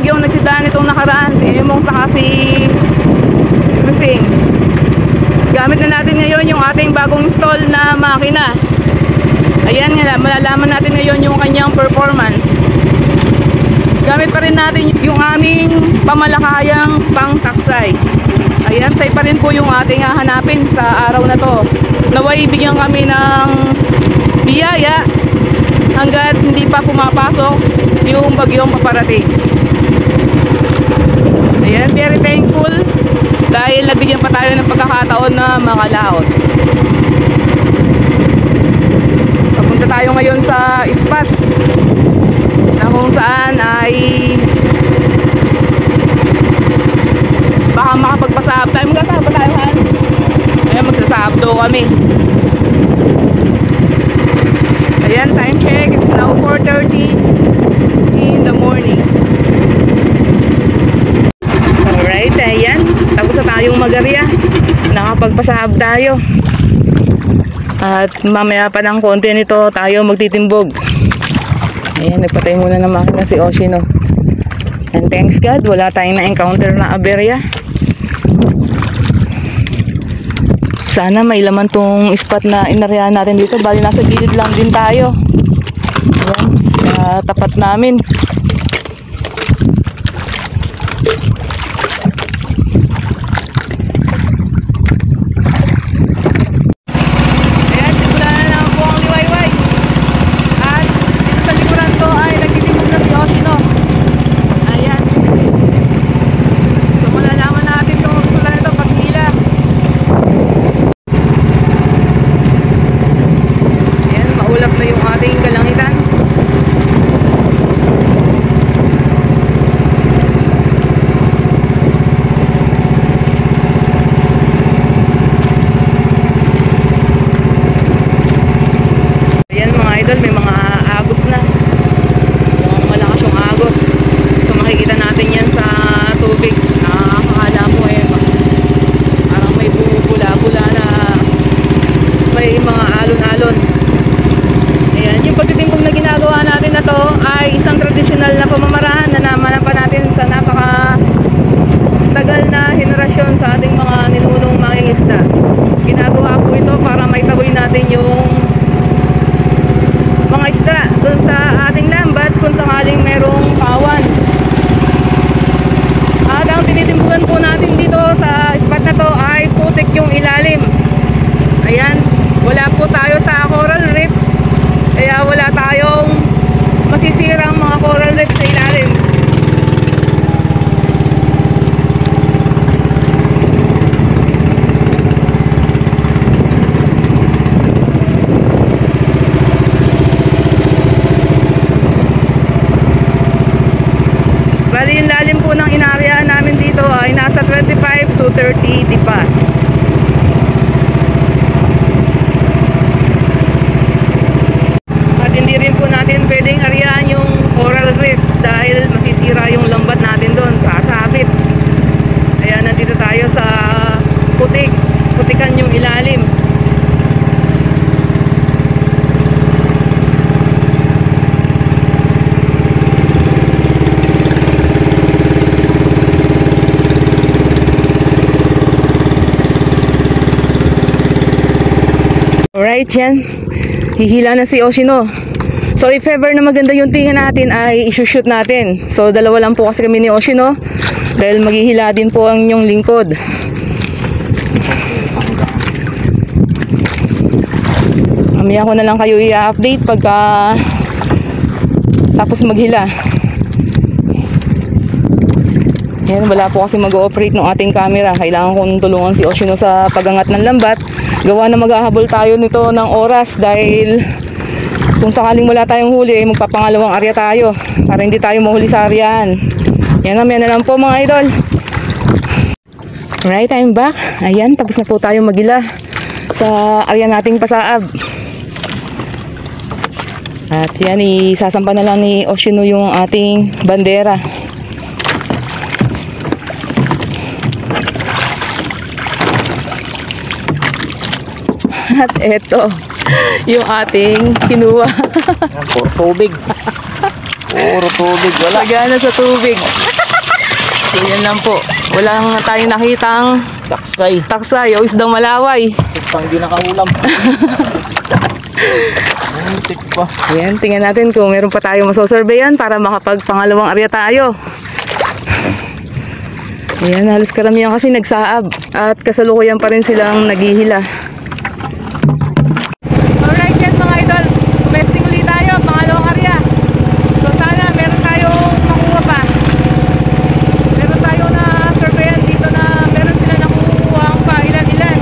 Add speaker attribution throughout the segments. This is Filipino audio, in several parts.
Speaker 1: bagyong nagsidaan itong nakaraan, si Emong saka si Cruising. Gamit na natin ngayon yung ating bagong install na makina. Ayan nga, malalaman natin ngayon yung kanyang performance. Gamit pa rin natin yung aming pamalakayang pang-taksay. Ayan, say pa rin po yung ating hahanapin sa araw na to. Naway bigyan kami ng biyaya hanggat hindi pa pumapasok yung bagyong paparating. Ayan, very thankful dahil nabigyan pa tayo ng pagkakataon na makalaot. Papunta tayo ngayon sa spot na kung saan ay baka makapagpasahab tayo. Magkasahab tayo, Han? Ayan, magsasahab daw kami. Ayan, time check. It's now 4:30 in the morning. Alright, ayan. Tapos na tayong mag-area. Nakapagpasahab tayo. At mamaya pa ng konti nito tayo magtitimbog. Ayan, nagpatay muna ng makina si Oshino. And thanks God, wala tayong na-encounter na aberya. Sana may laman tong spot na inaryahan natin dito. Bali nasa gilid lang din tayo. Ayan, sa tapat namin. May mga agos na, mukhang malakas yung agos, so makikita natin yan sa tubig. Nakakakala mo parang may bumubula-bula na may mga alon-alon. Ayan, yung pagtitimbog na ginagawa natin na to ay isang tradisyonal na pamamaraan na namana pa natin sa napaka tagal na henerasyon sa ating mga ninunong mangingisda. Ginagawa po ito para maitaboy natin yung mga isda dun sa ating lambat kung sakaling merong kawan. At ang tinitimbugan po natin dito sa spot na to ay putik yung ilalim. Ayan, wala po tayo sa coral reefs, kaya wala tayong masisirang mga coral reefs sa ilalim. Bali yung lalim po ng inarya namin dito ay nasa 25 to 30 dipa. At hindi rin po natin pwedeng aryaan yung coral reefs dahil masisira yung lambat natin doon, sasabit. Kaya nandito tayo sa putik, putikan yung ilalim. Alright, yan. Hihila na si Oshino. So if ever na maganda yung tingin natin ay isushoot natin. So dalawa lang po kasi kami ni Oshino dahil maghihila din po ang inyong lingkod. Mamaya ko na lang kayo i-update pagka tapos maghila. Yan, wala po kasi mag-ooperate ng ating camera. Kailangan kong tulungan si Oshino sa pagangat ng lambat. Gawa na maghahabol tayo nito ng oras dahil kung sakaling wala tayong huli ay magpapangalawang area tayo para hindi tayo mahuli sa aryahan. Yan na lang po mga idol. Alright, I'm back. Ayan, tapos na po tayo magila sa area nating pasaab. At yan, isasampa na lang ni Oshino yung ating bandera. At eto yung ating kinuha.
Speaker 2: Puro tubig. Puro tubig. Wala.
Speaker 1: Sagana sa tubig. So yan lang po. Walang tayong nakitang taksay o isdang malaway.
Speaker 2: Pang di nakahulam. Muntik pa.
Speaker 1: Ayan, tingnan natin kung meron pa tayo masosurveyan para makapagpangalawang area tayo. Ayan, halos karamihan kasi nagsaab at kasalukuyan pa rin silang naghihila. Alright yan mga idol, umesting ulit tayo, pangalawang area. So sana meron tayong makuha pa. Meron tayo na surveyan dito na meron sila nakuha ang pa ilan-ilan.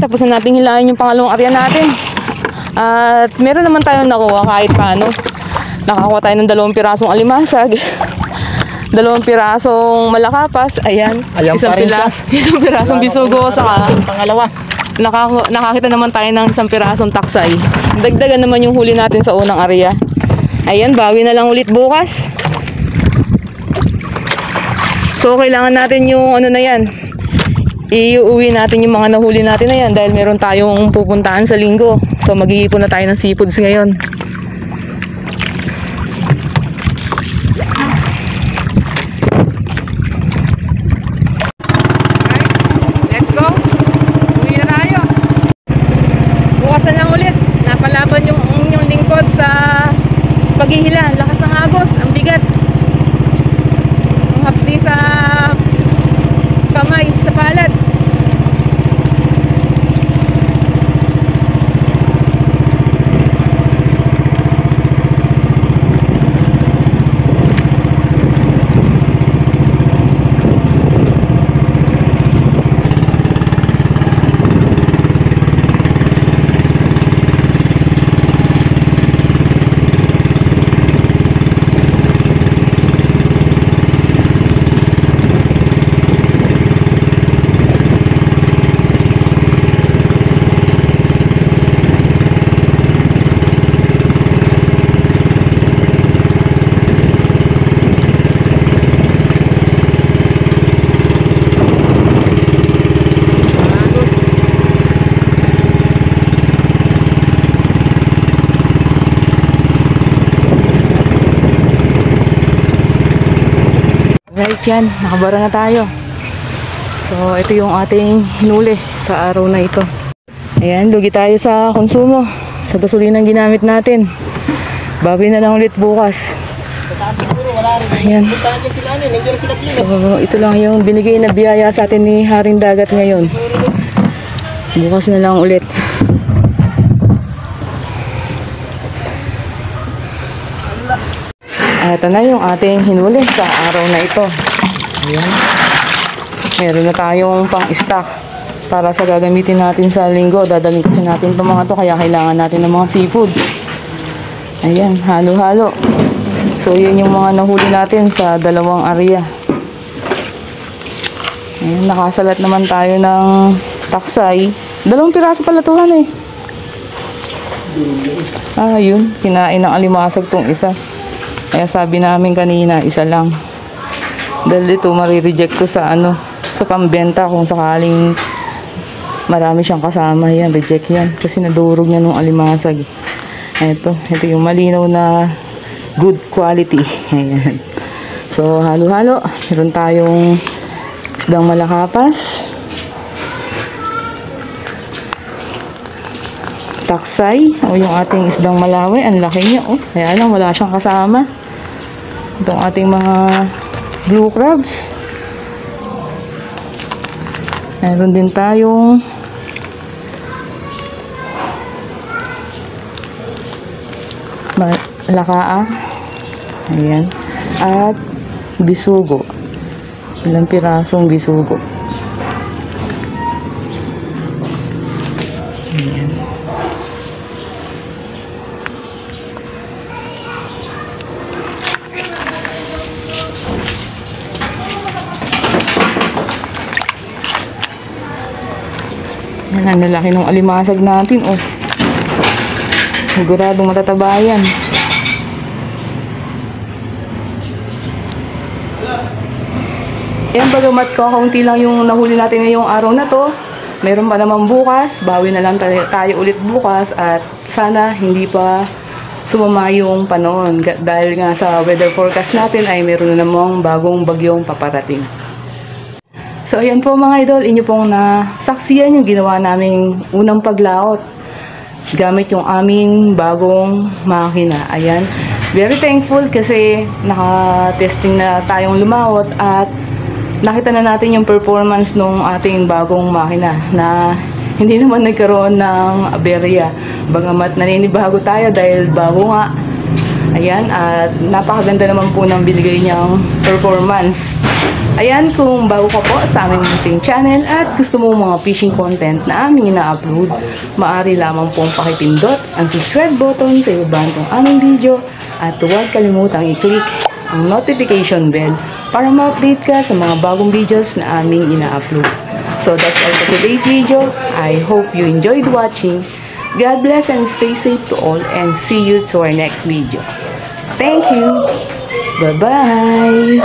Speaker 1: Tapos na natin hilahin yung pangalawang area natin. At meron naman tayong nakuha kahit paano. Nakakuha tayo ng 2 pirasong alimasag, 2 pirasong malakapas, ayan, isang pirasong bisugo, saka
Speaker 2: pangalawa.
Speaker 1: Nakakita naman tayo ng 1 pirasong taksay. Dagdagan naman yung huli natin sa unang area. Ayan, bawi na lang ulit bukas. So kailangan natin yung ano na yan, iuwi natin yung mga nahuli natin na yan dahil meron tayong pupuntahan sa linggo. So mag-iipon na tayo ng seafoods ngayon. Alright, let's go. Uwi na tayo. Bukasan lang ulit. Napalaban yung lingkod sa paghihila. Lakas ng agos, ang bigat. Ang hapdi sa kamay, sa palad. Right yan, nakabara na tayo. So ito yung ating hinuli sa araw na ito. Ayan, lugi tayo sa konsumo, sa gasolinang ginamit natin. Bawi na lang ulit bukas. Ayan. So ito lang yung binigay na biyaya sa atin ni Haring Dagat ngayon. Bukas na lang ulit. Ito na yung ating hinuli sa araw na ito. Ayan. Meron na tayong pang-stock para sa gagamitin natin sa linggo. Dadalhin kasi natin itong mga to, kaya kailangan natin ng mga seafoods. Ayan, halo-halo. So yun yung mga nahuli natin sa 2 area. Ayan, nakasalat naman tayo ng taksay. 2 piraso pala tuhan eh. Yun, kinain ng alimasag tong isa. Kaya sabi namin kanina, 1 lang. Dahil ito, marireject ko sa sa pambenta kung sakaling marami siyang kasama. Yan, reject yan. Kasi nadurog niya nung alimasag. Ito yung malinaw na good quality. Ayan. So, halo-halo. Meron tayong isdang malakapas, taksay, o yung ating isdang malaway. Ang laki niya, oh. Kaya lang, wala siyang kasama. Itong ating mga blue crabs. Meron din tayong lakaa. Ayan. At bisugo. Ilang pirasong bisugo. Ayan. Ayan, ang lalaki ng alimasag natin, oh. Siguradong matataba yan. Ayan, bagamat kakaunti lang yung nahuli natin ngayong araw na to, meron pa naman bukas, bawi na lang tayo ulit bukas at sana hindi pa sumama yung panahon dahil nga sa weather forecast natin ay meron na namang bagong bagyong paparating. So ayan po mga idol, inyo pong nasaksiyan yung ginawa naming unang paglaot gamit yung aming bagong makina. Ayan, very thankful kasi naka-testing na tayong lumawot at nakita na natin yung performance ng ating bagong makina na hindi naman nagkaroon ng aberya. Bagamat naninibago tayo dahil bago nga. Ayan, at napakaganda naman po ng binigay niyang performance. Ayan, kung bago ka po sa aming munting channel at gusto mo mga fishing content na aming ina-upload, maaari lamang pong pakipindot ang subscribe button sa ibaba ng aming video at huwag kalimutang i-click ang notification bell para ma-update ka sa mga bagong videos na aming ina-upload. So that's all for today's video. I hope you enjoyed watching. God bless and stay safe to all and see you to our next video. Thank you. Bye-bye.